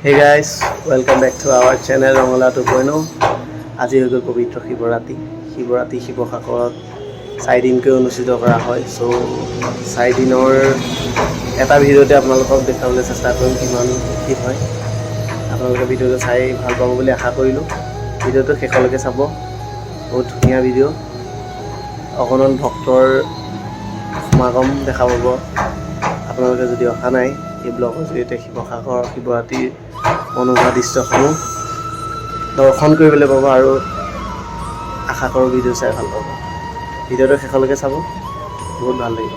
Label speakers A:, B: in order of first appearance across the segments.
A: Hey guys, welcome back to our channel Rongala 2.0. আজি হৈ গ'ল পবিত্ৰ শিৱৰাত্ৰি। শিৱৰাত্ৰি শিৱসাগৰত 4 দিনকৈ অনুষ্ঠিত কৰা হয়। সো 4 দিনৰ এটা ভিডিঅ'তে আপোনালোকক দেখাবলৈ চেষ্টা কৰিম কিমান কি হয়। আপোনালোকে ভিডিঅ'টো চাই ভাল পাব বুলি আশা কৰিলোঁ। ভিডিঅ'টো শেষলৈকে চাব। বহুত ধুনীয়া ভিডিঅ'। অগণন ভক্তৰ সমাগম দেখা পাব। আপোনালোকে যদি অহা নাই এই ব্লগৰ জৰিয়তে শিৱসাগৰ শিৱৰাত্ৰিৰ মনোমোহা দৃশ্যসমূহ দৰ্শন কৰিবলৈ পাব আৰু আশা কৰোঁ ভিডিঅ' চাই ভাল পাব। ভিডিঅ'টো শেষলৈকে চাব, বহুত ভাল লাগিব।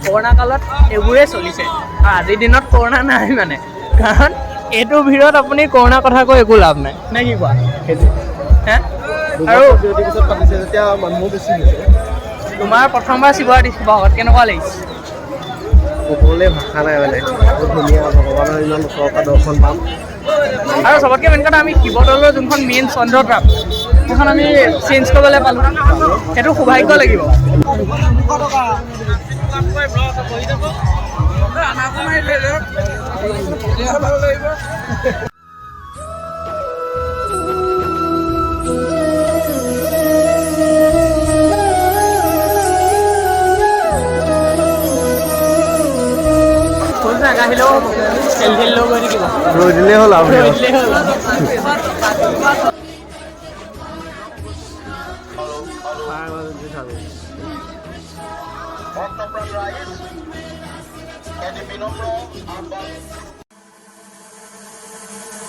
B: কৰোণা কালত এইবোৰেই চলিছে আৰু আজিৰ দিনত কৰোণা নাই মানে, কাৰণ এইটো ভিডিঅ'ত আপুনি কৰোণাৰ কথা কৈ একো লাভ নাই নে কি কোৱা? হে আৰু তোমাৰ প্ৰথমবাৰ শিৱৰাত্ৰি শিৱসাগৰত কেনেকুৱা লাগিছে?
A: ক'বলৈ ভাষা নাই মানে, বহুত ধুনীয়া। ভগৱানৰ ইমান ওচৰৰ পৰা দৰ্শন পাম।
B: আৰু চবতকৈ মেইন কথা, আমি শিৱদৌলৰ যোনখন মেইন চন্দ্ৰদ্ৰাপ সেইখন আমি চেঞ্জ কৰিবলৈ পালোঁ, সেইটো সৌভাগ্য লাগিব। আহিলেও খেল খেলিলেও গৈ থাকিব,
A: ৰৈ দিলেই হ'ল আৰু
B: ৰৈ দিলেই হ'ল।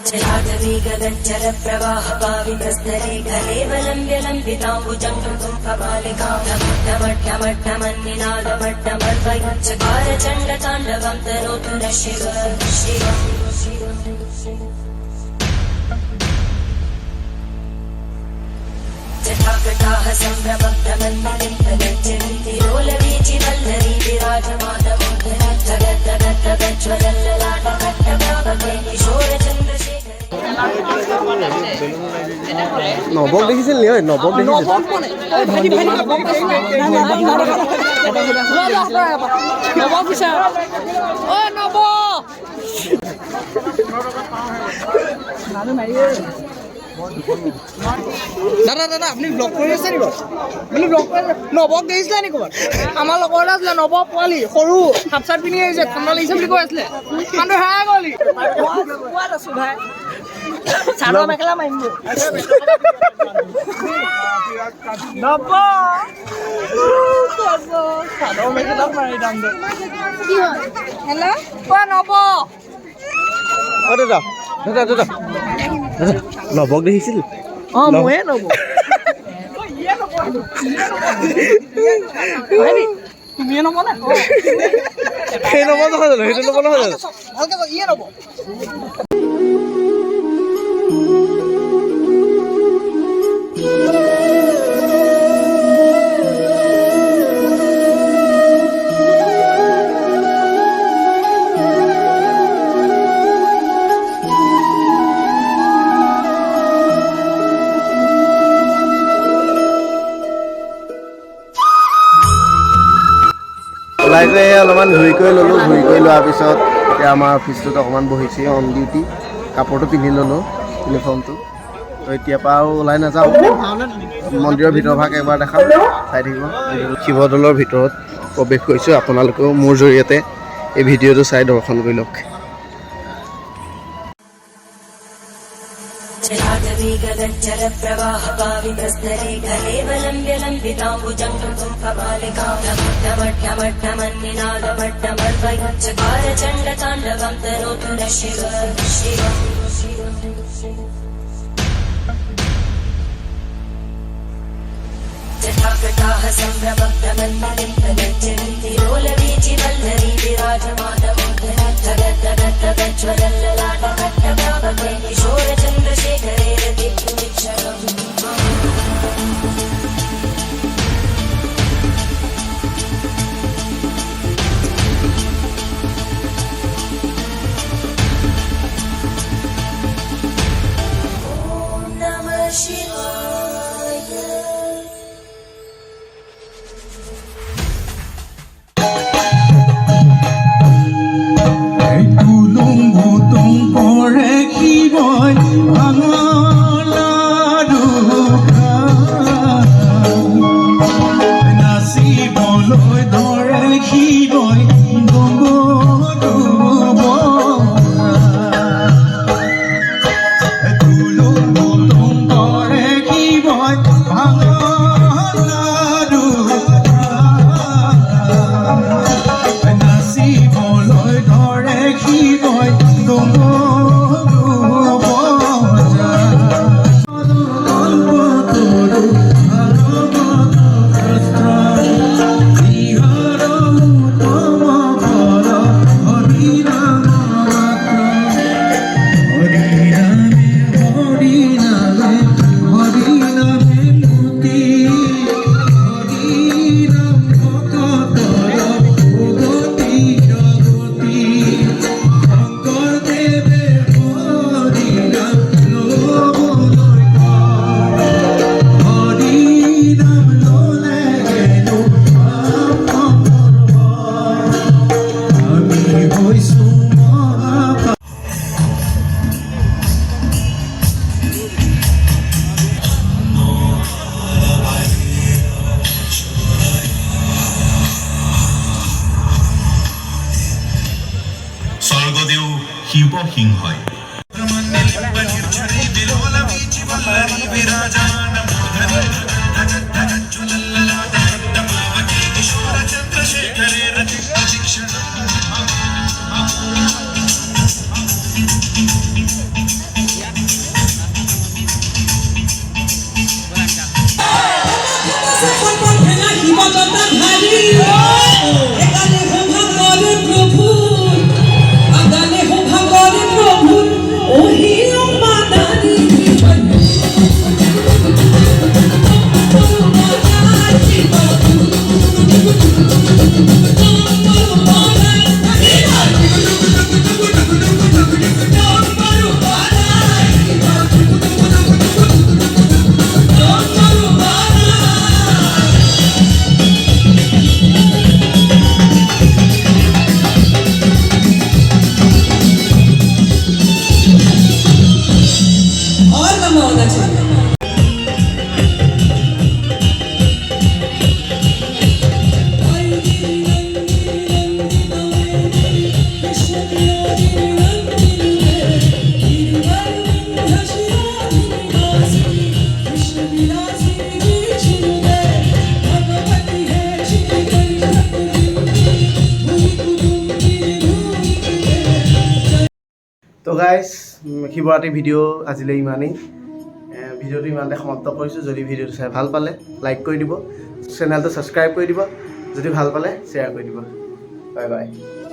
C: जलाटवी गगनचर प्रवाह पावितस्तरे कलेवलम्ब्य लम्बिताम्बुजं कपालिकां नमट्टमट्टमन्निनादमट्टमर्वचकार चण्डताण्डवं तनोतु न शिव जटाकटाः सम्भ्रमभ्रमन्मलिम्पगज्जन्तिरोलवीचि वल्लरी विराजमानमोहन जगद्दगद्दगज्ज्वलल्ललाटकट्टव्यापके किशोरचन्द्रशेखर।
A: নৱক দেখিছিল নি? নৱক দেখিছিল।
B: দাদা দাদা আপুনি ব্লগ কৰি আছে নেকি? আপুনি ব্লগ কৰি নৱক দেখিছিলে নেকি ক'ৰবাত? আমাৰ লগৰ এটা আছিলে, নৱ পোৱালি সৰু হাফ চাৰ্ট পিন্ধি আহিছে, ঠাণ্ডা লাগিছে বুলি কৈ আছিলে। মানুহটো হেৰাই গ'লি। কোৱাত আছো ভাই, চাদৰ মেখেলা মাৰিম নৱ চাদৰ মেখেলা মাৰি দামটো কি হয়? হেল্ল' কোৱা নৱ।
A: দাদা দাদা দাদা নৱক দেখিছিল?
B: অঁ ময়ে নৱ। তুমিয়ে নব নে?
A: সেই নৱ নহয় জানো? সেইটো নৱ নহয় জানো?
B: ভালকে কয় ইয়ে নব।
A: ওলাই গৈ অলপমান ঘূৰি কৰি ল'লোঁ। ঘূৰি কৰি লোৱাৰ পিছত এতিয়া আমাৰ অফিচটোত অকণমান বহিছে অন ডিউটি। কাপোৰটো পিন্ধি ল'লোঁ, ইউনিফৰ্মটো। তো এতিয়াৰ পৰা আৰু ওলাই নাযাওঁ, মন্দিৰৰ ভিতৰভাগ এবাৰ দেখাম, চাই থাকিব। শিৱদৌলৰ ভিতৰত প্ৰৱেশ কৰিছোঁ। আপোনালোকেও মোৰ জৰিয়তে এই ভিডিঅ'টো চাই দৰ্শন কৰি লওক।
C: जलाटवी गगनचर प्रवाह पावितस्तरे कलेवलम्ब्य लम्बिताम्बुजं कपालिकां नमट्टमट्टमन्निनादमट्टमर्वचकार चण्डताण्डवं तनोतु न शिव जटाकटाः सम्भ्रमभ्रमन्मलिम्पगज्जन्तिरोलवीचि वल्लरी विराजमानमोहन जगद्दगद्दगज्ज्वलल्ललाटकट्टव्यापके किशोरचन्द्रशेखरे रतिक्षणम्। Namah Shivaya.
D: শিৱসিংহই
A: তো গাইজ শিৱৰাত্ৰি ভিডিঅ' আজিলৈ ইমানেই ভিডিঅ'টো ইমানতে সমাপ্ত কৰিছোঁ যদি ভিডিঅ'টো চাই ভাল পালে লাইক কৰি দিব চেনেলটো ছাবস্ক্ৰাইব কৰি দিব যদি ভাল পালে শ্বেয়াৰ কৰি দিব বাই বাই